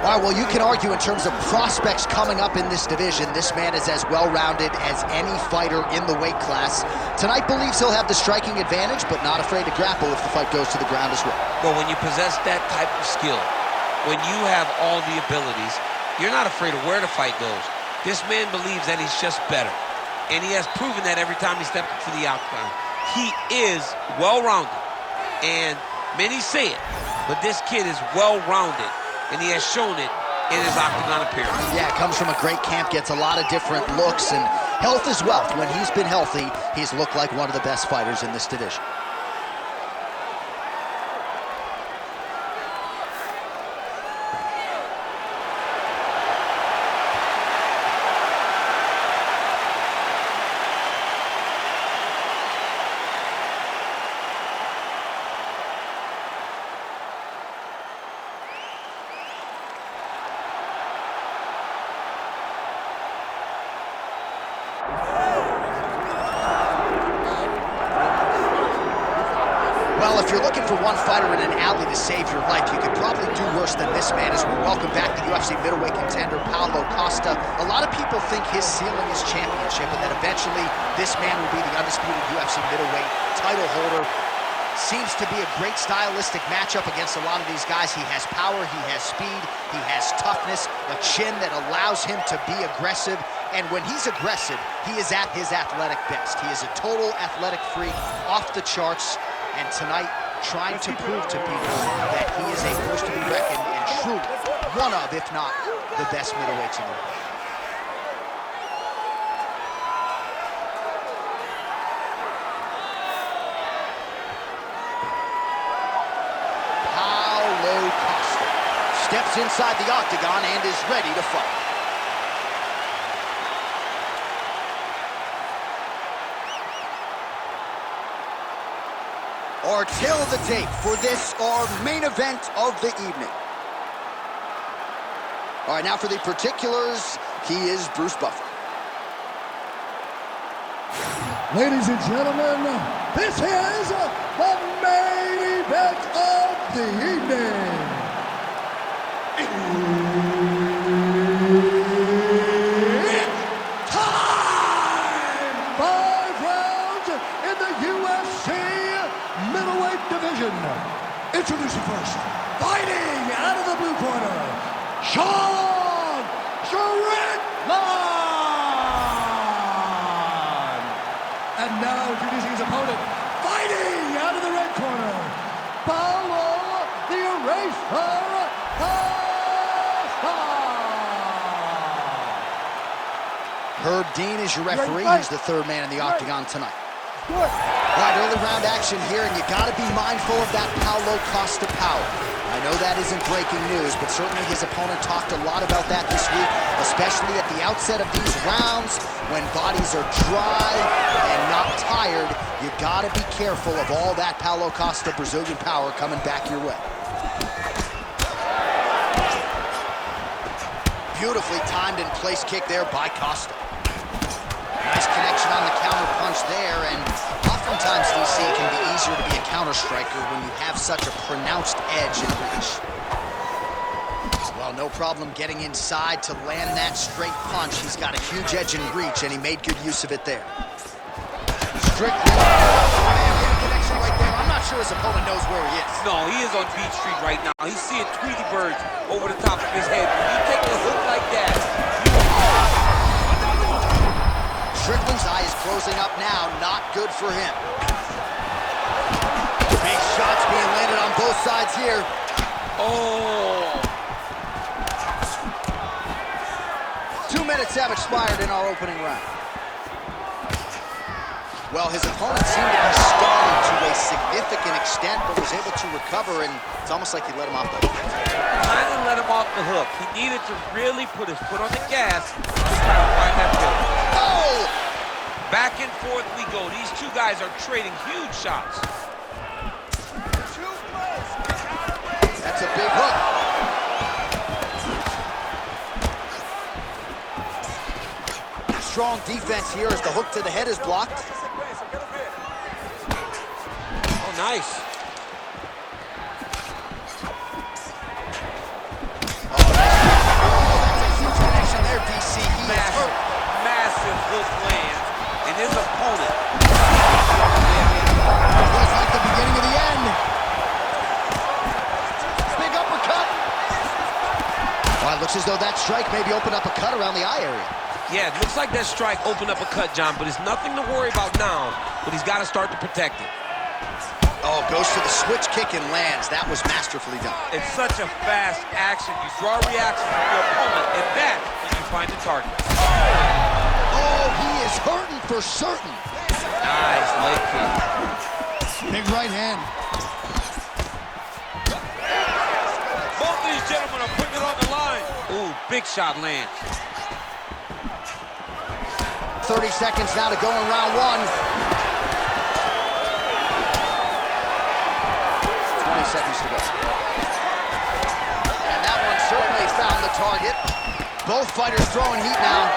All right, well, you can argue in terms of prospects coming up in this division, this man is as well-rounded as any fighter in the weight class. Tonight believes he'll have the striking advantage, but not afraid to grapple if the fight goes to the ground as well. Well, when you possess that type of skill, when you have all the abilities, you're not afraid of where the fight goes. This man believes that he's just better, and he has proven that every time he stepped into the octagon. He is well-rounded, and many say it, but this kid is well-rounded, and he has shown it in his octagon appearance. Yeah, comes from a great camp, gets a lot of different looks, and health is wealth. When he's been healthy, he's looked like one of the best fighters in this division. Well, if you're looking for one fighter in an alley to save your life, you could probably do worse than this man. As we welcome back the UFC middleweight contender, Paulo Costa. A lot of people think his ceiling is championship, and that eventually this man will be the undisputed UFC middleweight title holder. Seems to be a great stylistic matchup against a lot of these guys. He has power, he has speed, he has toughness, a chin that allows him to be aggressive. And when he's aggressive, he is at his athletic best. He is a total athletic freak, off the charts. And tonight, trying to prove to people that he is a force to be reckoned and truly one of, if not, the best middleweights in the world. Paulo Costa steps inside the octagon and is ready to fight. Our tail of the tape for this, our main event of the evening. All right, now for the particulars, he is Bruce Buffer. Ladies and gentlemen, this is the main event of the evening. It's time! 5 rounds in the UFC middleweight division. Introducing first, fighting out of the blue corner, Strickland. And now introducing his opponent, fighting out of the red corner, Paulo the Eraser Costa. Herb Dean is your referee. He's the third man in the octagon tonight. All right, early round action here, and you got to be mindful of that Paulo Costa power. I know that isn't breaking news, but certainly his opponent talked a lot about that this week, especially at the outset of these rounds when bodies are dry and not tired. You got to be careful of all that Paulo Costa Brazilian power coming back your way. Beautifully timed and placed kick there by Costa. Nice connection on the counter punch there, and oftentimes, DC, it can be easier to be a counter striker when you have such a pronounced edge in reach. Well, no problem getting inside to land that straight punch. He's got a huge edge in reach, and he made good use of it there. Strickland. Man, we have a connection right there. I'm not sure his opponent knows where he is. No, he is on Beach Street right now. He's seeing Tweety birds over the top of his head. When you take a hook like that, Strickland's eye is closing up now, not good for him. Big shots being landed on both sides here. oh. 2 minutes have expired in our opening round. Well, his opponent seemed to be stalling to a significant extent, but was able to recover, and it's almost like he let him off the hook. Kind of let him off the hook. He needed to really put his foot on the gas to try to find that finish. Oh! Back and forth we go. These two guys are trading huge shots. That's a big hook. Strong defense here as the hook to the head is blocked. Oh, nice. Oh, nice Looks as though that strike maybe opened up a cut around the eye area. Yeah, it looks like that strike opened up a cut, John, but it's nothing to worry about now, but he's got to start to protect it. Oh, goes to the switch kick and lands. That was masterfully done. It's such a fast action. You draw a reaction from your opponent, and that's when you find the target. Oh, he is hurting for certain. Nice leg kick. Big right hand. Both of these gentlemen are putting it on the line. Ooh, big shot lands. 30 seconds now to go in round one. 20 seconds to go. And that one certainly found the target. Both fighters throwing heat now.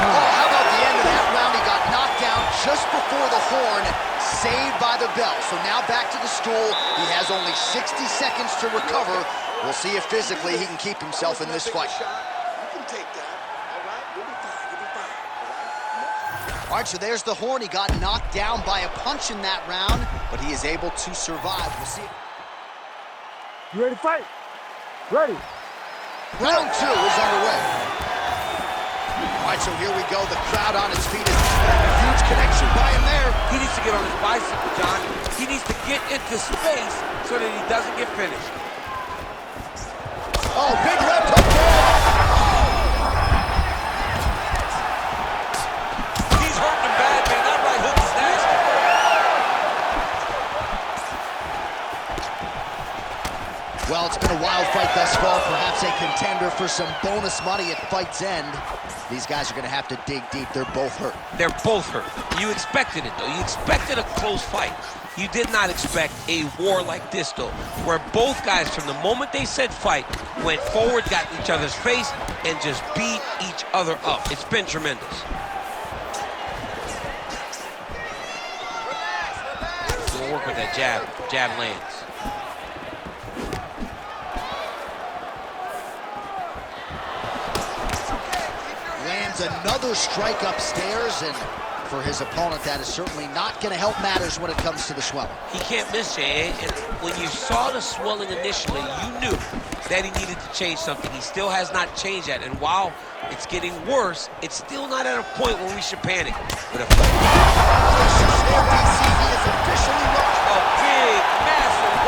Oh, how about the end of that round? He got knocked down just before the horn, saved by the bell. So now back to the stool. He has only 60 seconds to recover. We'll see if physically he can keep himself in this fight. All right, so there's the horn. He got knocked down by a punch in that round, but he is able to survive. We'll see. You ready to fight? Ready. Round two is underway. All right, so here we go. The crowd on its feet. A huge connection by him there. He needs to get on his bicycle, John. He needs to get into space so that he doesn't get finished. Oh, big left hook there. He's hurting him bad, man. That right hook is nasty. Well, it's been a wild fight thus far. Perhaps a contender for some bonus money at fight's end. These guys are going to have to dig deep. They're both hurt. They're both hurt. You expected it, though. You expected a close fight. You did not expect a war like this, though, where both guys, from the moment they said fight, went forward, got in each other's face, and just beat each other up. It's been tremendous. We'll work with that jab. Jab lands. Lands another strike upstairs, and for his opponent, that is certainly not going to help matters when it comes to the swelling. He can't miss, Jay. And when you saw the swelling initially, you knew that he needed to change something. He still has not changed that. And while it's getting worse, it's still not at a point where we should panic. But a big, massive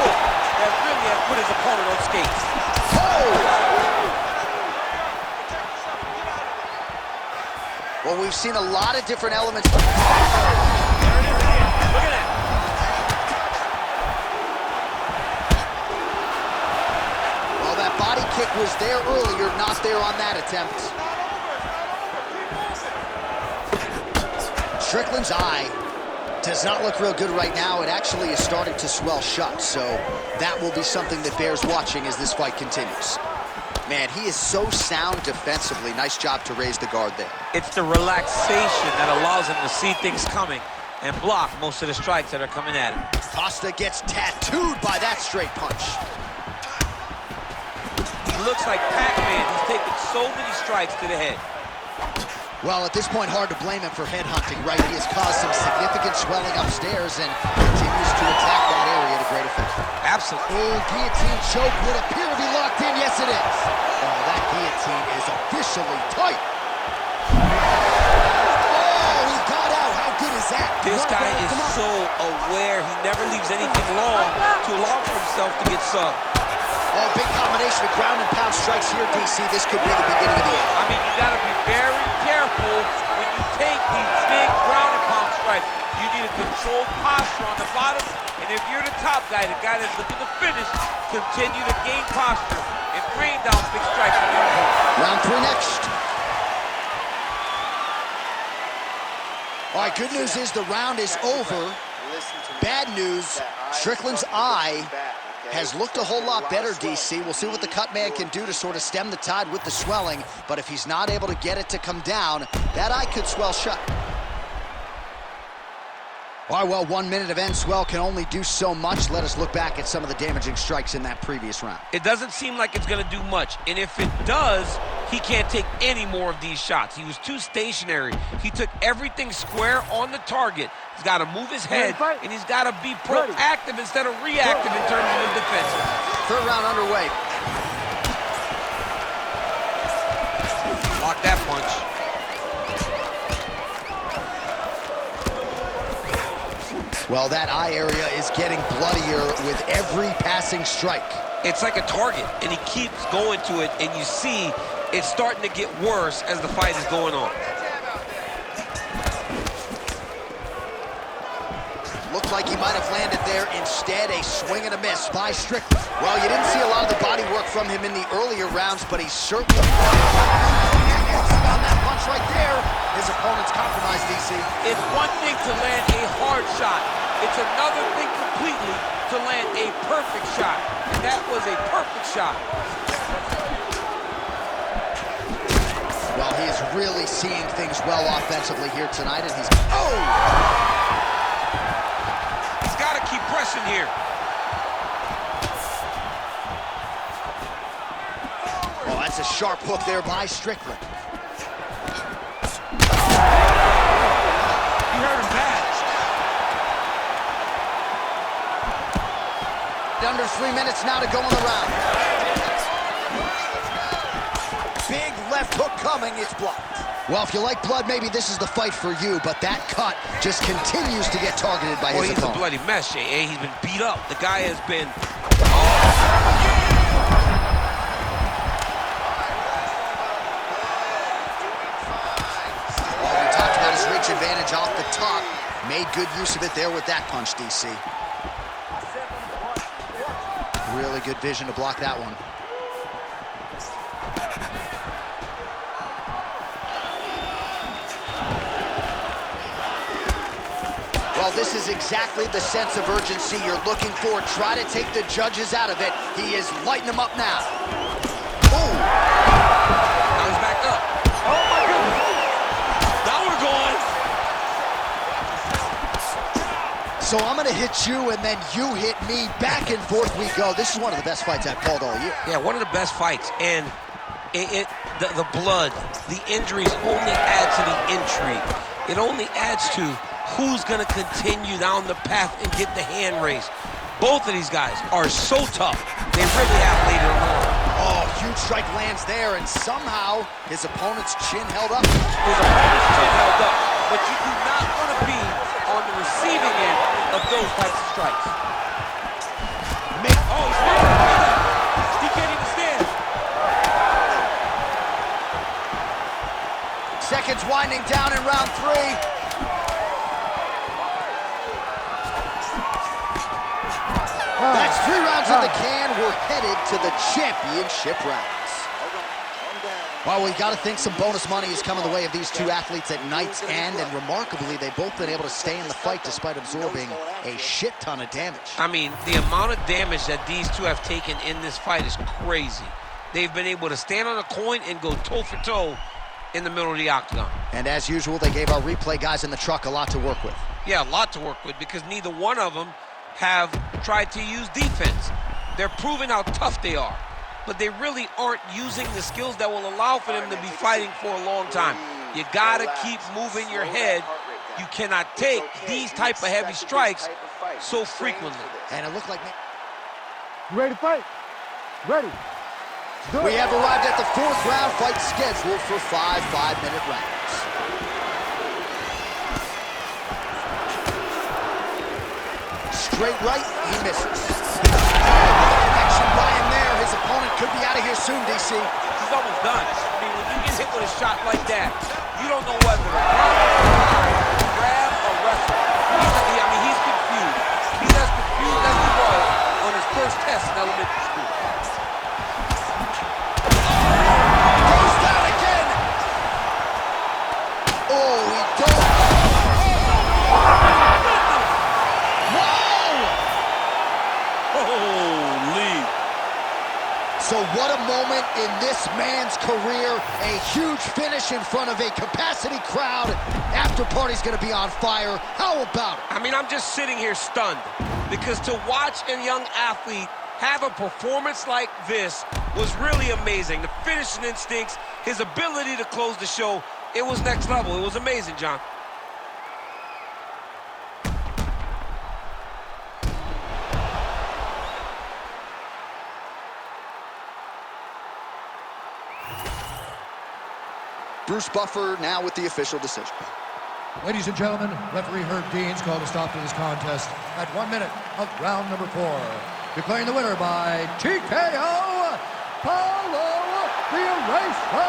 hook that really has put his opponent on skates. Well, we've seen a lot of different elements. There it is again. Look at that. Well, that body kick was there earlier, not there on that attempt. Strickland's eye does not look real good right now. It actually is starting to swell shut, so that will be something that bears watching as this fight continues. Man, he is so sound defensively. Nice job to raise the guard there. It's the relaxation that allows him to see things coming and block most of the strikes that are coming at him. Costa gets tattooed by that straight punch. He looks like Pac-Man. He's taken so many strikes to the head. Well, at this point, hard to blame him for headhunting, right? He has caused some significant swelling upstairs and continues to attack that area to great effect. Absolutely. Oh, guillotine choke would appear to be locked in. Yes, it is. Oh, that guillotine is officially tight. Oh, he got out. How good is that? This guy is so aware. He never leaves anything long to allow for himself to get subbed. Oh, big combination of ground and pound strikes here, DC. This could be the beginning of the end. I mean, you got to be very careful when you take these big ground and pound strikes. You need a controlled posture on the bottom, and if you're the top guy, the guy that's looking to finish, continue to gain posture and rain down big strikes. Round three next. All right, good news is the round is over. Bad news, Strickland's eye has looked a whole lot better, DC. We'll see what the cut man can do to sort of stem the tide with the swelling, but if he's not able to get it to come down, that eye could swell shut. All right, well, 1 minute of end swell can only do so much. Let us look back at some of the damaging strikes in that previous round. It doesn't seem like it's going to do much, and if it does, he can't take any more of these shots. He was too stationary. He took everything square on the target. He's got to move his head, and he's got to be proactive instead of reactive in terms of his defense. Third round underway. Block that punch. Well, that eye area is getting bloodier with every passing strike. It's like a target, and he keeps going to it, and you see it's starting to get worse as the fight is going on. Looked like he might have landed there. Instead, a swing and a miss by Strickland. Well, you didn't see a lot of the body work from him in the earlier rounds, but he certainly on that punch right there. His opponent's compromised, DC. It's one thing to land a hard shot. It's another thing completely to land a perfect shot. And that was a perfect shot. Well, he is really seeing things well offensively here tonight, and he's... Oh! He's got to keep pressing here. Oh, that's a sharp hook there by Strickland. You heard him bad. Under 3 minutes now to go in the round. Big left hook coming, it's blocked. Well, if you like blood, maybe this is the fight for you, but that cut just continues to get targeted by his opponent. He's a bloody mess, Jay. He's been beat up. The guy has been... Well, we talked about his reach advantage off the top. Made good use of it there with that punch, DC. Really good vision to block that one. Well, this is exactly the sense of urgency you're looking for. Try to take the judges out of it. He is lighting them up now. Ooh. Now he's back up. Oh, my goodness. Now we're going. So I'm going to hit you, and then you hit me. Back and forth we go. This is one of the best fights I've called all year. Yeah, one of the best fights. And the blood, the injuries only add to the intrigue. It only adds to who's going to continue down the path and get the hand raised. Both of these guys are so tough. They really have later on. Oh, huge strike lands there, and somehow his opponent's chin held up. His opponent's chin held up, but you do not want to be on the receiving end of those types of strikes. Oh, he's moving. He can't even stand. Seconds winding down in round 3. That's 3 rounds in the can. We're headed to the championship rounds. Well, we got to think some bonus money is coming the way of these two athletes at night's end, and remarkably, they've both been able to stay in the fight despite absorbing a shit ton of damage. I mean, the amount of damage that these two have taken in this fight is crazy. They've been able to stand on a coin and go toe for toe in the middle of the octagon. And as usual, they gave our replay guys in the truck a lot to work with. Yeah, a lot to work with, because neither one of them have tried to use defense. They're proving how tough they are, but they really aren't using the skills that will allow for them to be fighting for a long time. You gotta keep moving your head. You cannot take these type of heavy strikes so frequently. And it looked like... You ready to fight? Ready. We have arrived at the 4th round, fight scheduled for 5 5-minute rounds. Straight right, he misses. Connection by him there. His opponent could be out of here soon, DC. He's almost done. I mean, when you get hit with a shot like that, you don't know whether to grab or wrestle. He's confused. He's as confused as he was on his first test in elementary school. Goes down again. Oh, he don't. So what a moment in this man's career. A huge finish in front of a capacity crowd. After party's gonna be on fire. How about it? I mean, I'm just sitting here stunned, because to watch a young athlete have a performance like this was really amazing. The finishing instincts, his ability to close the show, it was next level. It was amazing, John. Bruce Buffer now with the official decision. Ladies and gentlemen, referee Herb Dean's called a stop to this contest at 1 minute of round number 4. Declaring the winner by TKO, Paulo the Eraser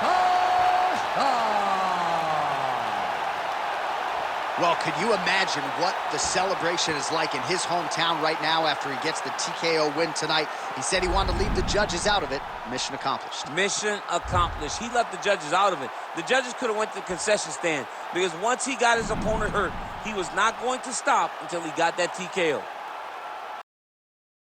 Costa. Well, could you imagine what the celebration is like in his hometown right now after he gets the TKO win tonight? He said he wanted to leave the judges out of it. Mission accomplished. Mission accomplished. He left the judges out of it. The judges could have went to the concession stand because once he got his opponent hurt, he was not going to stop until he got that TKO.